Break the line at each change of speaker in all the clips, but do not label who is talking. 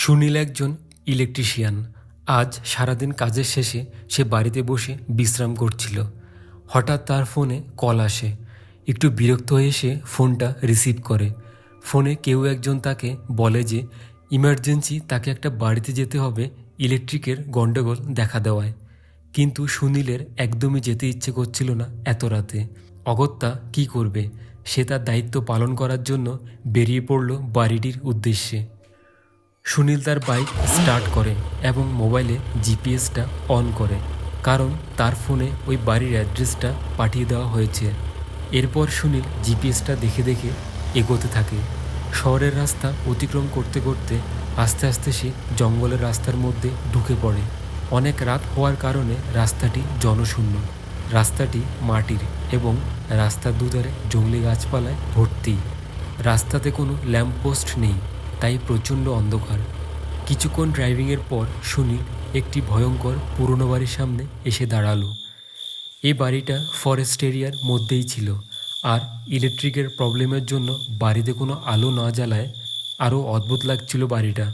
সুনীল একজন ইলেকট্রিশিয়ান। আজ সারাদিন কাজের শেষে সে বাড়িতে বসে বিশ্রাম করছিল। হঠাৎ তার ফোনে কল আসে। একটু বিরক্ত হয়ে সে ফোনটা রিসিভ করে। ফোনে কেউ একজন তাকে বলে যে ইমার্জেন্সি তাকে একটা বাড়িতে যেতে হবে ইলেকট্রিকের গণ্ডগোল দেখা দেওয়ায়। কিন্তু সুনীলের একদমই যেতে ইচ্ছে করছিল না এত রাতে। অগত্যা কি করবে, সে তার দায়িত্ব পালন করার জন্য বেরিয়ে পড়ল বাড়িটির উদ্দেশ্যে। সুনীল তার বাইক স্টার্ট করে এবং মোবাইলে জিপিএসটা অন করে, কারণ তার ফোনে ওই বাড়ির অ্যাড্রেসটা পাঠিয়ে দেওয়া হয়েছে। এরপর সুনীল জিপিএসটা দেখে দেখে এগোতে থাকে। শহরের রাস্তা অতিক্রম করতে করতে আস্তে আস্তে সে জঙ্গলের রাস্তার মধ্যে ঢুকে পড়ে। অনেক রাত হওয়ার কারণে রাস্তাটি জনশূন্য। রাস্তাটি মাটির এবং রাস্তার দুধারে জংলি গাছপালায় ভর্তি। রাস্তাতে কোনো ল্যাম্পপোস্ট নেই, তাই প্রচণ্ড অন্ধকার। কিছুক্ষণ ড্রাইভিংয়ের পর সুনীল একটি ভয়ঙ্কর পুরনো বাড়ির সামনে এসে দাঁড়ালো। এই বাড়িটা ফরেস্ট এরিয়ার মধ্যেই ছিল, আর ইলেকট্রিকের প্রবলেমের জন্য বাড়িতে কোনো আলো না জ্বালায় আরও অদ্ভুত লাগছিল বাড়িটা।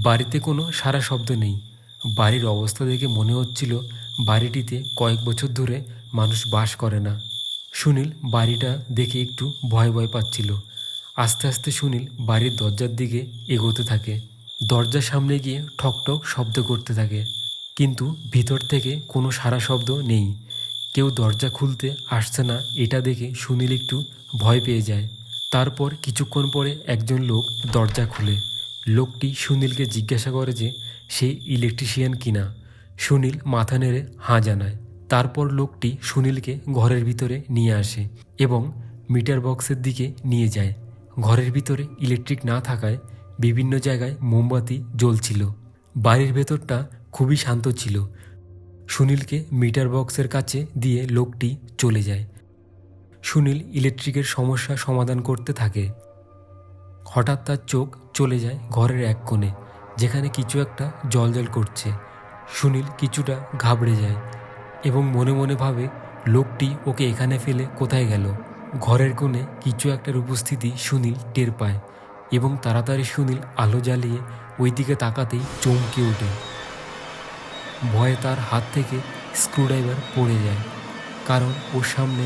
বাড়িতে কোনো সারা শব্দ নেই। বাড়ির অবস্থা দেখে মনে হচ্ছিল বাড়িটিতে কয়েক বছর ধরে মানুষ বাস করে না। সুনীল বাড়িটা দেখে একটু ভয় ভয় পাচ্ছিল। আস্তে আস্তে সুনীল বাড়ির দরজার দিকে এগোতে থাকে। দরজার সামনে গিয়ে ঠকঠক শব্দ করতে থাকে, কিন্তু ভিতর থেকে কোনো সারা শব্দ নেই। কেউ দরজা খুলতে আসছে না এটা দেখে সুনীল একটু ভয় পেয়ে যায়। তারপর কিছুক্ষণ পরে একজন লোক দরজা খুলে। লোকটি সুনীলকে জিজ্ঞাসা করে যে সে ইলেকট্রিশিয়ান কিনা। সুনীল মাথা নেড়ে হাঁ জানায়। তারপর লোকটি সুনীলকে ঘরের ভিতরে নিয়ে আসে এবং মিটার বক্সের দিকে নিয়ে যায়। ঘরের ভিতরে ইলেকট্রিক না থাকায় বিভিন্ন জায়গায় মোমবাতি জ্বলছিল। বাড়ির ভেতরটা খুবই শান্ত ছিল। সুনীলকে মিটার বক্সের কাছে দিয়ে লোকটি চলে যায়। সুনীল ইলেকট্রিকের সমস্যা সমাধান করতে থাকে। হঠাৎ তার চোখ চলে যায় ঘরের এক কোণে, যেখানে কিছু একটা জ্বলজ্বল করছে। সুনীল কিছুটা ঘাবড়ে যায় এবং মনে মনে ভাবে লোকটি ওকে এখানে ফেলে কোথায় গেল। ঘরের কোণে কিছু একটার উপস্থিতি সুনীল টের পায় এবং তাড়াতাড়ি সুনীল আলো জ্বালিয়ে ওই দিকে তাকাতেই চমকে ওঠে। ভয়ে তার হাত থেকে স্ক্রুড্রাইভার পড়ে যায়, কারণ ওর সামনে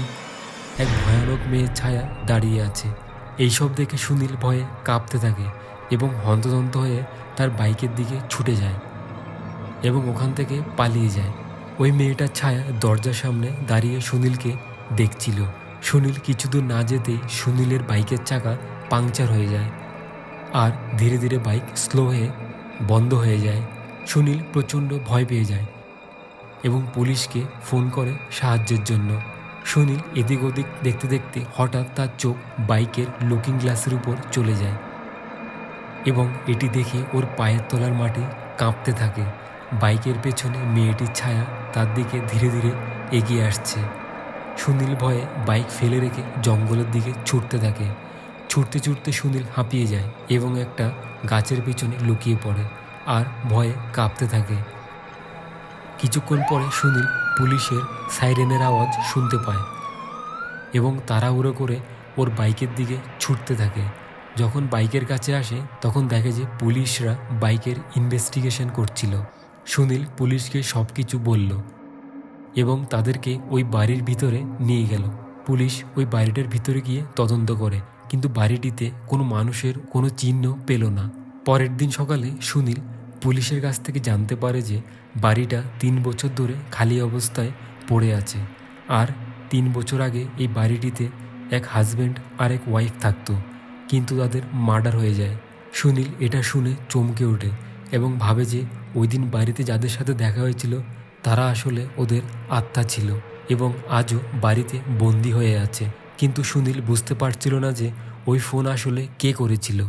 এক ভয়ানক মেয়ের ছায়া দাঁড়িয়ে আছে। এইসব দেখে সুনীল ভয়ে কাঁপতে থাকে এবং হন্তদন্ত হয়ে তার বাইকের দিকে ছুটে যায় এবং ওখান থেকে পালিয়ে যায়। ওই মেয়েটার ছায়া দরজার সামনে দাঁড়িয়ে সুনীলকে দেখছিল। সুনীল কিছু দূর না যেতেই সুনীলের বাইকের চাকা পাংচার হয়ে যায়, আর ধীরে ধীরে বাইক স্লো হয়ে বন্ধ হয়ে যায়। সুনীল প্রচণ্ড ভয় পেয়ে যায় এবং পুলিশকে ফোন করে সাহায্যের জন্য। সুনীল এদিক ওদিক দেখতে দেখতে হঠাৎ তার চোখ বাইকের লুকিং গ্লাসের উপর চলে যায় এবং এটি দেখে ওর পায়ের তলার মাটি কাঁপতে থাকে। বাইকের পেছনে মেয়েটির ছায়া তার দিকে ধীরে ধীরে এগিয়ে আসছে। সুনীল ভয়ে বাইক ফেলে রেখে জঙ্গলের দিকে ছুটতে থাকে। ছুটতে ছুটতে সুনীল হাঁপিয়ে যায় এবং একটা গাছের পেছনে লুকিয়ে পড়ে আর ভয়ে কাঁপতে থাকে। কিছুক্ষণ পরে সুনীল পুলিশের সাইরেনের আওয়াজ শুনতে পায় এবং তাড়াহুড়ো করে ওর বাইকের দিকে ছুটতে থাকে। যখন বাইকের কাছে আসে তখন দেখে যে পুলিশরা বাইকের ইনভেস্টিগেশন করছিল। সুনীল পুলিশকে সব কিছু বলল এবং তাদেরকে ওই বাড়ির ভিতরে নিয়ে গেল। পুলিশ ওই বাড়িটার ভিতরে গিয়ে তদন্ত করে, কিন্তু বাড়িটিতে কোনো মানুষের কোনো চিহ্ন পেল না। পরের দিন সকালে সুনীল পুলিশের কাছ থেকে জানতে পারে যে বাড়িটা 3 বছর ধরে খালি অবস্থায় পড়ে আছে, আর 3 বছর আগে এই বাড়িটিতে এক হাজব্যান্ড আর এক ওয়াইফ থাকতো, কিন্তু তাদের মার্ডার হয়ে যায়। সুনীল এটা শুনে চমকে ওঠে এবং ভাবে যে ওই দিন বাড়িতে যাদের সাথে দেখা হয়েছিল তারা আসলে ওদের আত্মা ছিল এবং আজও বাড়িতে বন্দি হয়ে আছে। কিন্তু সুনীল বুঝতে পারছিল না যে ওই ফোন আসলে কে করেছিল।